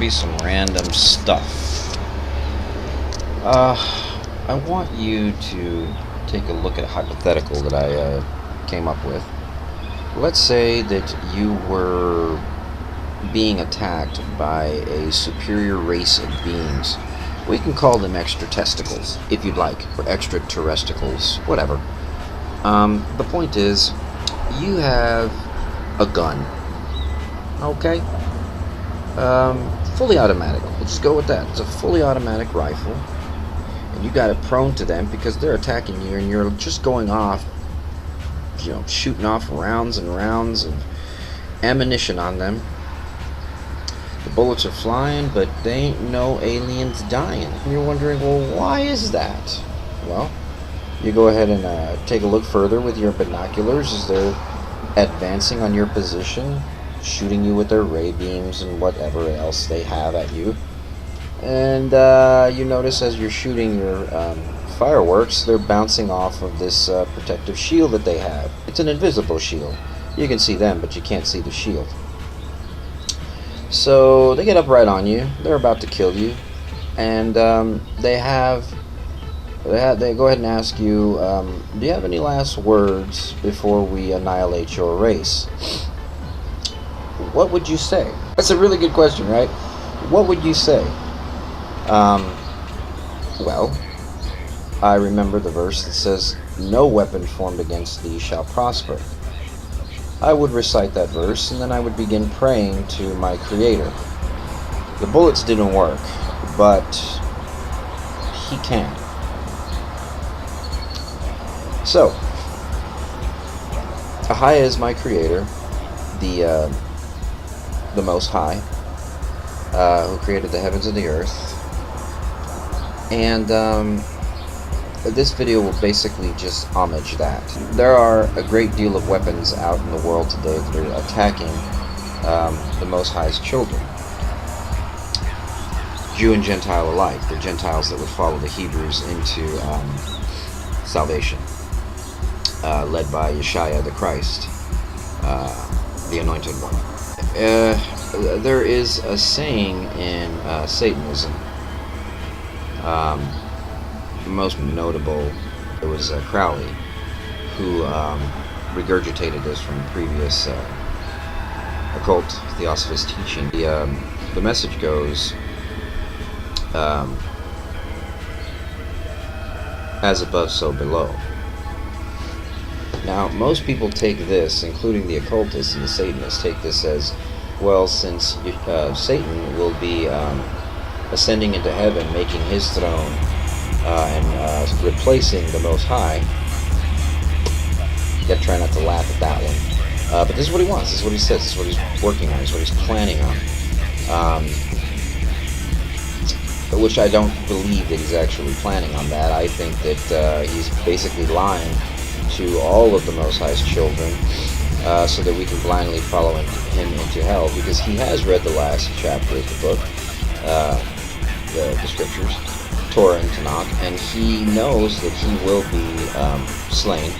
be some random stuff. I want you to take a look at a hypothetical that I came up with. Let's say that you were being attacked by a superior race of beings. We can call them extra testicles, if you'd like, or extraterrestrials, whatever. The point is, you have a gun, okay? Fully automatic. We'll just go with that. It's a fully automatic rifle, and you got it prone to them because they're attacking you, and you're just going off, shooting off rounds and rounds of ammunition on them. The bullets are flying, but they ain't no aliens dying. And you're wondering, well, why is that? Well, you go ahead and take a look further with your binoculars as they're advancing on your position, shooting you with their ray beams and whatever else they have at you. And you notice as you're shooting your fireworks, they're bouncing off of this protective shield that they have. It's an invisible shield. You can see them, but you can't see the shield. So they get up right on you. They're about to kill you, and they go ahead and ask you, do you have any last words before we annihilate your race? What would you say? That's a really good question, right? What would you say? Well, I remember the verse that says, "No weapon formed against thee shall prosper." I would recite that verse, and then I would begin praying to my Creator. The bullets didn't work, but He can. So, Ahaya is my Creator, the Most High, who created the heavens and the earth. And this video will basically just homage that. There are a great deal of weapons out in the world today that are attacking the Most High's children. Jew and Gentile alike. The Gentiles that would follow the Hebrews into salvation. Led by Yeshua the Christ, the Anointed One. There is a saying in Satanism, most notable, it was Crowley, who regurgitated this from previous occult theosophist teaching. The message goes, as above, so below. Now, most people take this, including the occultists and the Satanists, take this as, well, since Satan will be ascending into heaven, making his throne, and replacing the Most High. You gotta try not to laugh at that one. But this is what he wants, this is what he says, this is what he's working on, this is what he's planning on. Which I don't believe that he's actually planning on that. I think that he's basically lying to all of the Most High's children, so that we can blindly follow him into hell, because he has read the last chapter of the book, the scriptures, Torah and Tanakh, and he knows that he will be slain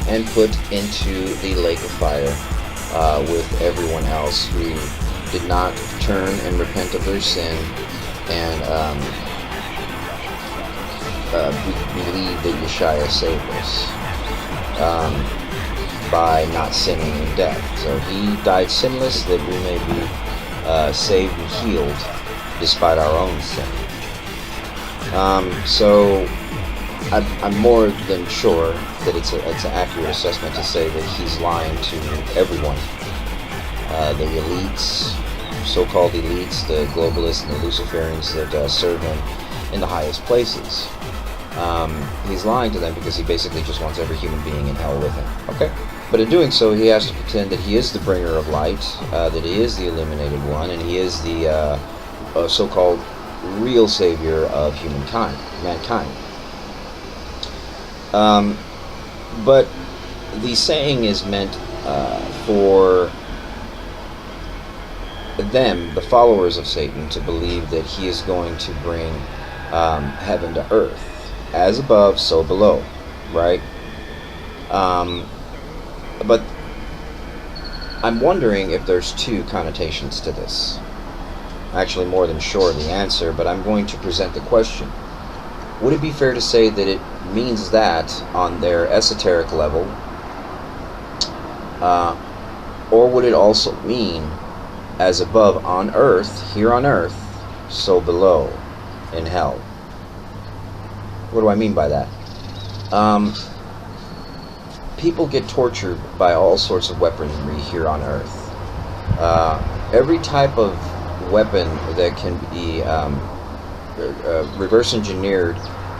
and put into the lake of fire with everyone else who did not turn and repent of their sin and believe that Yeshua saved us by not sinning in death. So he died sinless that we may be saved and healed despite our own sin. So I'm more than sure that it's an accurate assessment to say that he's lying to everyone. The elites, so-called elites, the globalists and the Luciferians that serve him in the highest places. He's lying to them because he basically just wants every human being in hell with him. Okay? But in doing so, he has to pretend that he is the bringer of light, that he is the illuminated one, and he is the so-called real savior of mankind. But the saying is meant for them, the followers of Satan, to believe that he is going to bring heaven to earth. As above, so below, right? But I'm wondering if there's two connotations to this. actually more than sure of the answer, but I'm going to present the question. Would it be fair to say that it means that on their esoteric level, or would it also mean as above on earth, here on earth, so below in hell? What do I mean by that? People get tortured by all sorts of weaponry here on earth. Every type of weapon that can be reverse engineered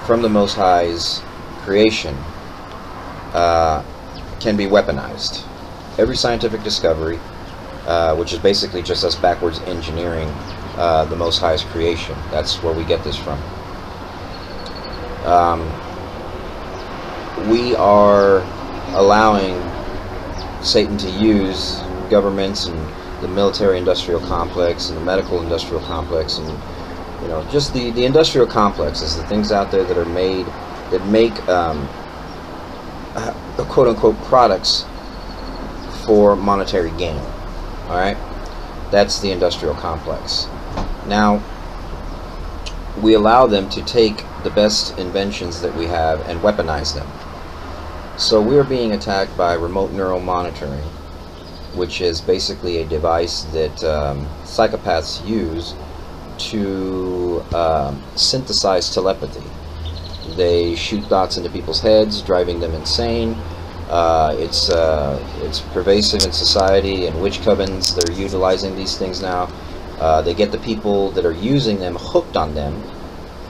from the Most High's creation can be weaponized. Every scientific discovery, which is basically just us backwards engineering the Most High's creation. That's where we get this from. We are allowing Satan to use governments and the military-industrial complex and the medical-industrial complex, and just the industrial complexes, the things out there that are made, that make quote-unquote products for monetary gain. All right, that's the industrial complex. Now, we allow them to take the best inventions that we have and weaponize them. So we're being attacked by remote neural monitoring, which is basically a device that psychopaths use to synthesize telepathy. They shoot thoughts into people's heads, driving them insane. It's pervasive in society, and witch covens, they're utilizing these things now. They get the people that are using them hooked on them,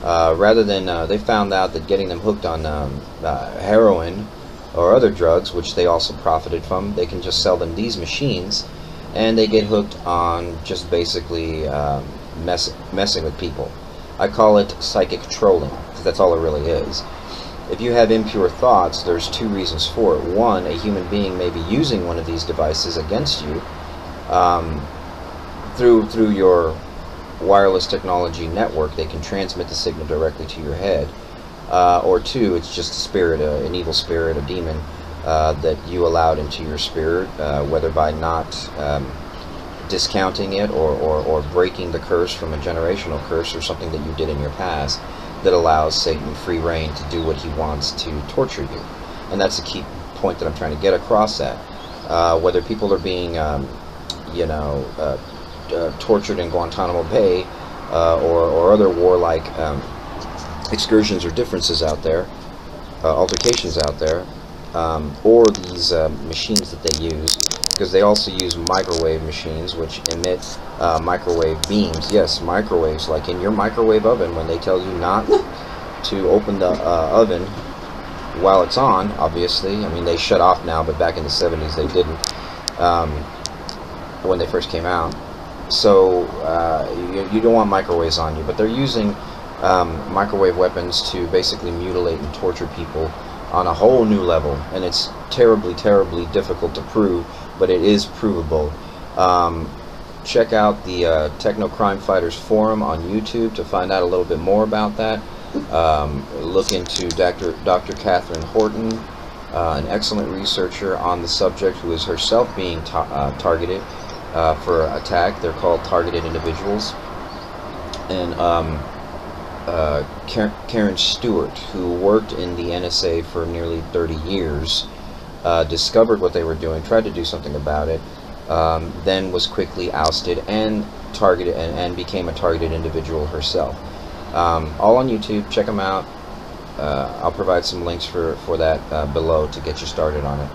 rather than they found out that getting them hooked on heroin or other drugs, which they also profited from, they can just sell them these machines, and they get hooked on just basically messing with people. I call it psychic trolling, because that's all it really is. If you have impure thoughts, there's two reasons for it. One, a human being may be using one of these devices against you through your wireless technology network. They can transmit the signal directly to your head. Or two, it's just a spirit, an evil spirit, a demon that you allowed into your spirit, whether by not discounting it or breaking the curse from a generational curse or something that you did in your past that allows Satan free reign to do what he wants to torture you. And that's the key point that I'm trying to get across at. Whether people are being tortured in Guantanamo Bay or other warlike excursions or differences out there, altercations out there, or these machines that they use, because they also use microwave machines which emit microwave beams. Yes, microwaves, like in your microwave oven, when they tell you not to open the oven while it's on, obviously. I mean, they shut off now, but back in the 70s they didn't, when they first came out. So you don't want microwaves on you, but they're using microwave weapons to basically mutilate and torture people on a whole new level, and it's terribly, terribly difficult to prove, but it is provable. Check out the Tekno Crimefighters forum on YouTube to find out a little bit more about that. Look into Dr. Catherine Horton, an excellent researcher on the subject, who is herself being targeted for attack. They're called targeted individuals. And Karen Stewart, who worked in the NSA for nearly 30 years, discovered what they were doing, tried to do something about it, then was quickly ousted and targeted and became a targeted individual herself. All on YouTube. Check them out. I'll provide some links for that below to get you started on it.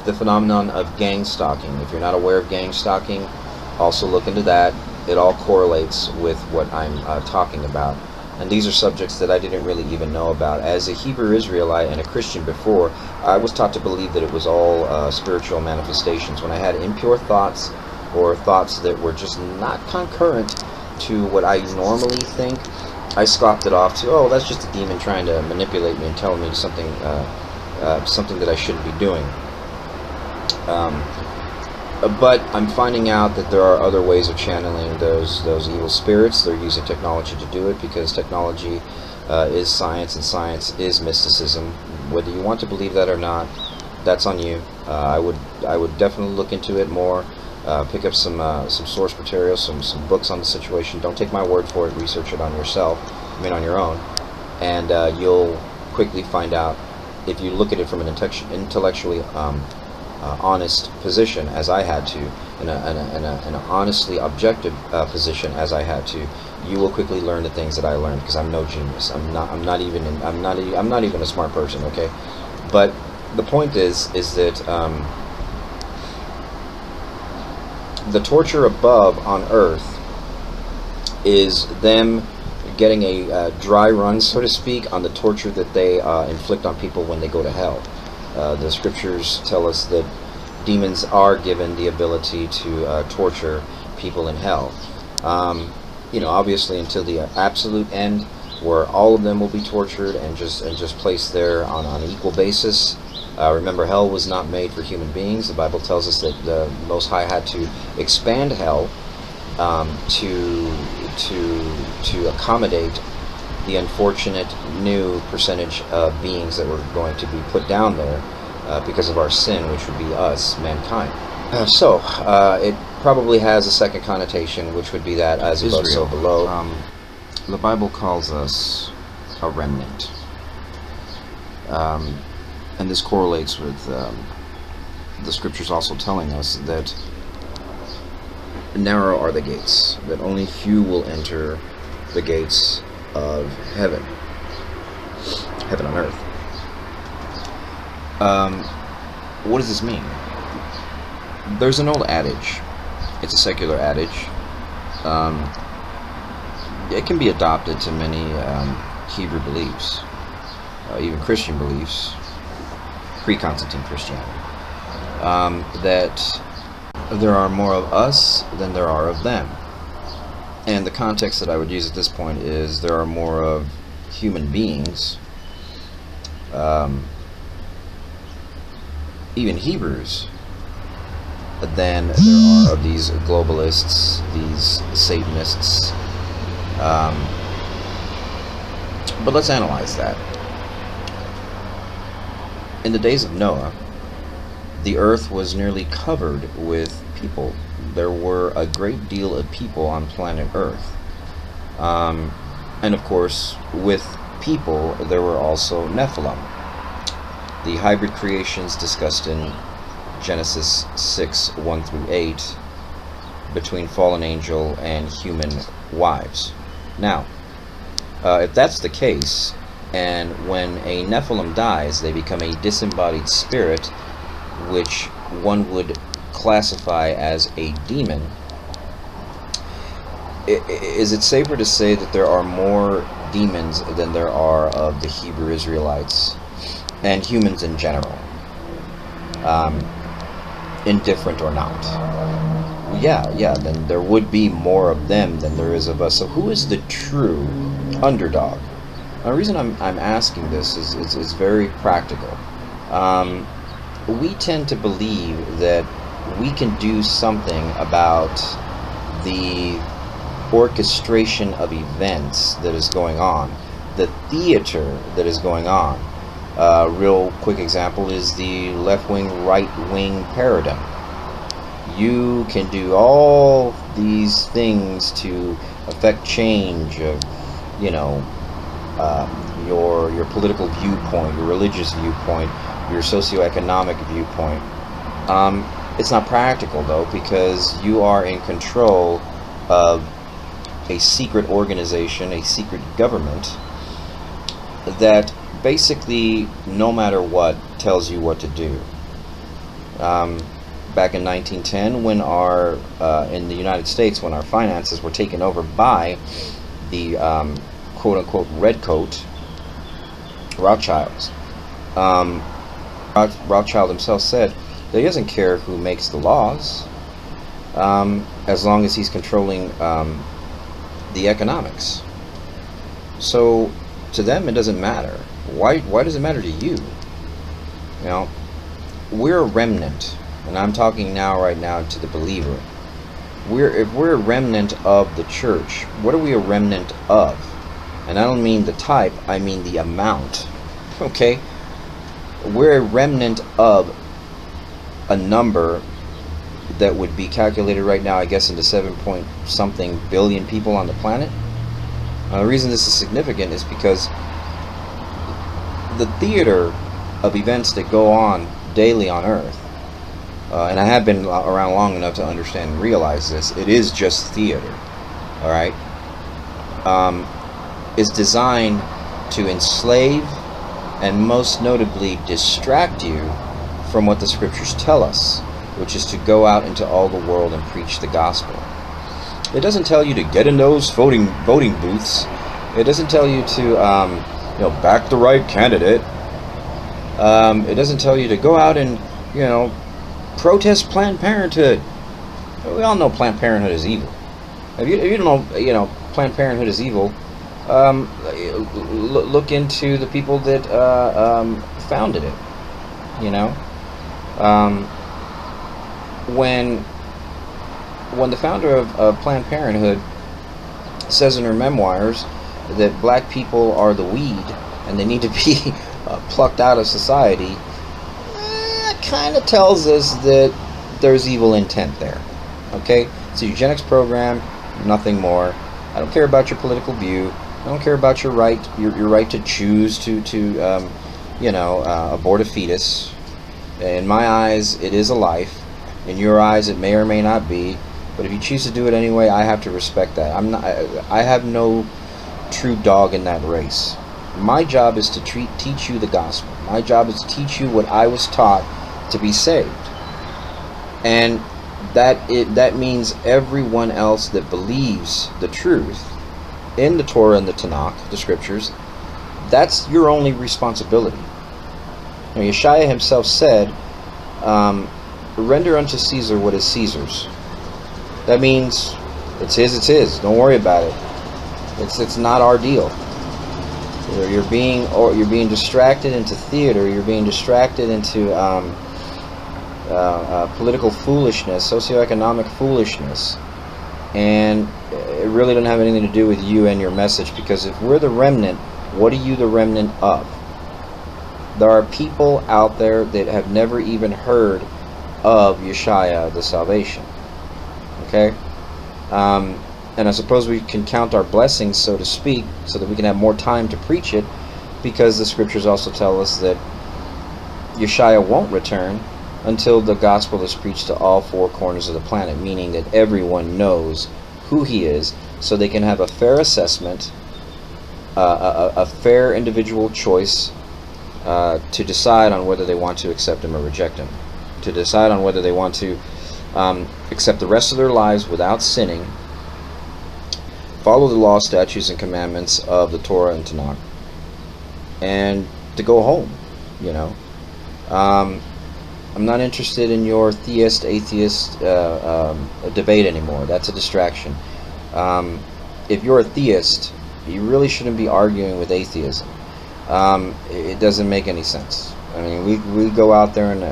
The phenomenon of gang stalking. If you're not aware of gang stalking, also look into that. It all correlates with what I'm talking about. And these are subjects that I didn't really even know about. As a Hebrew Israelite and a Christian before, I was taught to believe that it was all spiritual manifestations. When I had impure thoughts, or thoughts that were just not concurrent to what I normally think, I scoffed it off to, oh, that's just a demon trying to manipulate me and tell me something, something that I shouldn't be doing. But I'm finding out that there are other ways of channeling those evil spirits. They're using technology to do it, because technology is science, and science is mysticism. Whether you want to believe that or not, that's on you. I would definitely look into it more. Pick up some source material, some books on the situation. Don't take my word for it. Research it on yourself. I mean, on your own, and you'll quickly find out, if you look at it from an intellectually honest position, as I had to, in an honestly objective position, as I had to, you will quickly learn the things that I learned, because I'm no genius. I'm not even a smart person. Okay, but the point is that the torture above on Earth is them getting a dry run, so to speak, on the torture that they inflict on people when they go to hell. The scriptures tell us that demons are given the ability to torture people in hell. You know, obviously until the absolute end, where all of them will be tortured and just placed there on an equal basis. Remember, hell was not made for human beings. The Bible tells us that the Most High had to expand hell to accommodate the unfortunate new percentage of beings that were going to be put down there because of our sin, which would be us, mankind. So it probably has a second connotation, which would be that as above, so below. The Bible calls us a remnant. And this correlates with the scriptures also telling us that narrow are the gates, that only few will enter the gates of heaven on earth. What does this mean? There's an old adage. It's a secular adage. It can be adopted to many Hebrew beliefs, even Christian beliefs, pre-Constantine Christianity, that there are more of us than there are of them. And the context that I would use at this point is there are more of human beings, even Hebrews, than there are of these globalists, these Satanists. But let's analyze that. In the days of Noah, the earth was nearly covered with people. There were a great deal of people on planet Earth. And of course, with people, there were also Nephilim, the hybrid creations discussed in Genesis 6:1-8, between fallen angel and human wives. Now, if that's the case, and when a Nephilim dies, they become a disembodied spirit, which one would classify as a demon, is it safer to say that there are more demons than there are of the Hebrew Israelites and humans in general, indifferent or not? Yeah, then there would be more of them than there is of us. So who is the true underdog? The reason I'm asking this is very practical. We tend to believe that we can do something about the orchestration of events that is going on, the theater that is going on. A real quick example is the left-wing, right-wing paradigm. You can do all these things to affect change of, you know, your political viewpoint, your religious viewpoint, your socioeconomic viewpoint. It's not practical, though, because you are in control of a secret organization, a secret government that basically, no matter what, tells you what to do. Back in 1910, when in the United States, when our finances were taken over by the quote-unquote redcoat Rothschilds, Rothschild himself said that he doesn't care who makes the laws, as long as he's controlling the economics. So to them, it doesn't matter. Why does it matter to you? You know, we're a remnant, and I'm talking right now to the believer. If we're a remnant of the church, what are we a remnant of? And I don't mean the type, I mean the amount. Okay? We're a remnant of a number that would be calculated right now, I guess, into 7 point something billion people on the planet. The reason this is significant is because the theater of events that go on daily on Earth, and I have been around long enough to understand and realize this, it is just theater, alright, is designed to enslave and most notably distract you from what the scriptures tell us, which is to go out into all the world and preach the gospel. It doesn't tell you to get in those voting booths. It doesn't tell you to back the right candidate. It doesn't tell you to go out and protest Planned Parenthood. We all know Planned Parenthood is evil. If you don't know Planned Parenthood is evil, look into the people that founded it. When the founder of Planned Parenthood says in her memoirs that black people are the weed and they need to be plucked out of society, that kind of tells us that there's evil intent there. Okay, it's a eugenics program, nothing more. I don't care about your political view. I don't care about your right to choose to abort a fetus. In my eyes, it is a life. In your eyes, it may or may not be. But if you choose to do it anyway, I have to respect that. I have no true dog in that race. My job is to teach you the gospel. My job is to teach you what I was taught to be saved. And that means everyone else that believes the truth in the Torah and the Tanakh, the scriptures, that's your only responsibility. Yeshaya himself said, render unto Caesar what is Caesar's. That means it's his. Don't worry about it. It's not our deal. You're being distracted into theater. You're being distracted into political foolishness, socioeconomic foolishness, and it really doesn't have anything to do with you and your message. Because if we're the remnant, what are you the remnant of? There are people out there that have never even heard of Yeshaya, the salvation. Okay? And I suppose we can count our blessings, so to speak, so that we can have more time to preach it, because the scriptures also tell us that Yeshaya won't return until the gospel is preached to all four corners of the planet, meaning that everyone knows who he is, so they can have a fair assessment, a fair individual choice to decide on whether they want to accept him or reject him, to decide on whether they want to accept the rest of their lives without sinning, follow the law, statutes, and commandments of the Torah and Tanakh, and to go home. I'm not interested in your theist, atheist debate anymore. That's a distraction. If you're a theist, you really shouldn't be arguing with atheism. It doesn't make any sense. I mean, we go out there and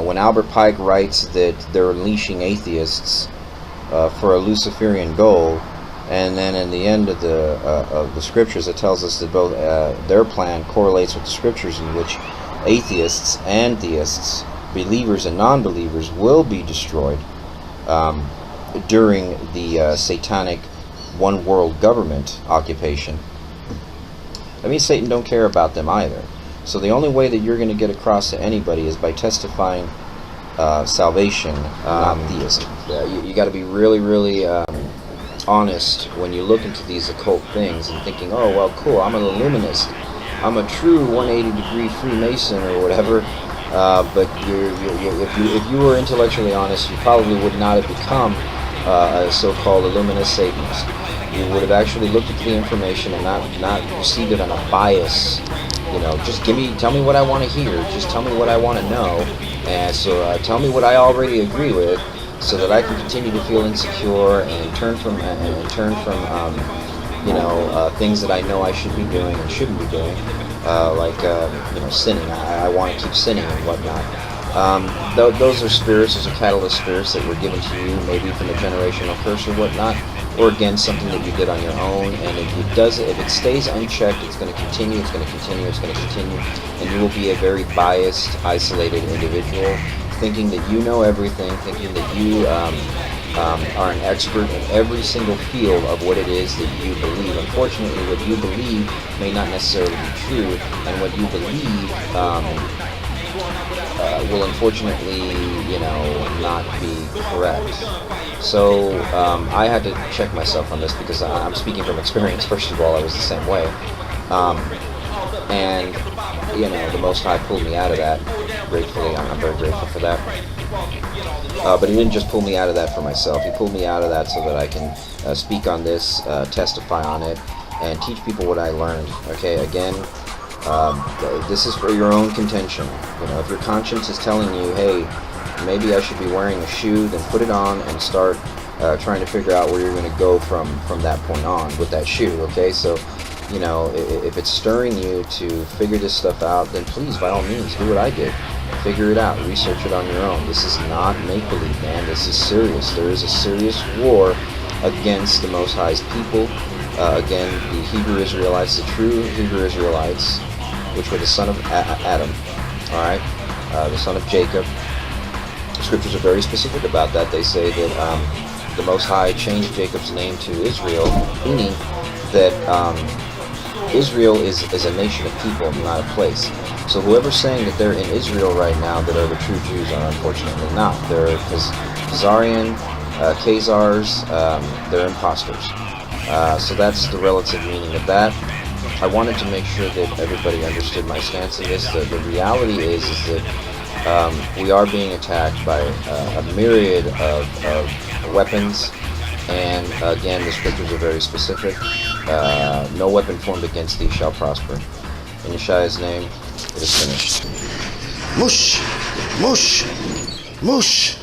when Albert Pike writes that they're unleashing atheists for a Luciferian goal, and then in the end of the scriptures it tells us that both their plan correlates with the scriptures, in which atheists and theists, believers and non-believers, will be destroyed during the satanic one world government occupation. That means Satan don't care about them either. So the only way that you're going to get across to anybody is by testifying salvation, not theism. You got to be really, really honest when you look into these occult things and thinking, oh, well, cool, I'm an illuminist. I'm a true 180-degree Freemason or whatever. But if you were intellectually honest, you probably would not have become a so-called illuminist Satanist. You would have actually looked at the information and not received it on a bias. Just tell me what I want to hear. Just tell me what I want to know. And so tell me what I already agree with, so that I can continue to feel insecure and turn from things that I know I should be doing and shouldn't be doing, like sinning. I want to keep sinning and whatnot. Those are spirits. Those are catalyst spirits that were given to you, maybe from a generational curse or whatnot, or again something that you did on your own. And if it stays unchecked, it's going to continue. It's going to continue. It's going to continue, and you will be a very biased, isolated individual thinking that you know everything, thinking that you are an expert in every single field of what it is that you believe. Unfortunately, what you believe may not necessarily be true, and what you believe will unfortunately, not be correct. So I had to check myself on this because I'm speaking from experience. First of all, I was the same way, and the Most High pulled me out of that. Gratefully, I'm very grateful for that. But he didn't just pull me out of that for myself. He pulled me out of that so that I can speak on this, testify on it, and teach people what I learned. Okay, again, this is for your own contention. If your conscience is telling you, hey, maybe I should be wearing a shoe, then put it on and start trying to figure out where you're going to go from that point on with that shoe. Okay, so if it's stirring you to figure this stuff out, then please, by all means, do what I did. Figure it out. Research it on your own. This is not make-believe, man. This is serious. There is a serious war against the Most High's people. Again, the Hebrew Israelites, the true Hebrew Israelites, which were the son of Adam, all right, the son of Jacob. The scriptures are very specific about that. They say that the Most High changed Jacob's name to Israel, meaning that Israel is a nation of people, not a place. So whoever's saying that they're in Israel right now that are the true Jews are unfortunately not. They're Khazarian, Khazars, they're imposters. So that's the relative meaning of that. I wanted to make sure that everybody understood my stance in this. The reality is that we are being attacked by a myriad of weapons, and again, the scriptures are very specific. No weapon formed against thee shall prosper. In Yeshua's name, it is finished. Mush! Mush! Mush!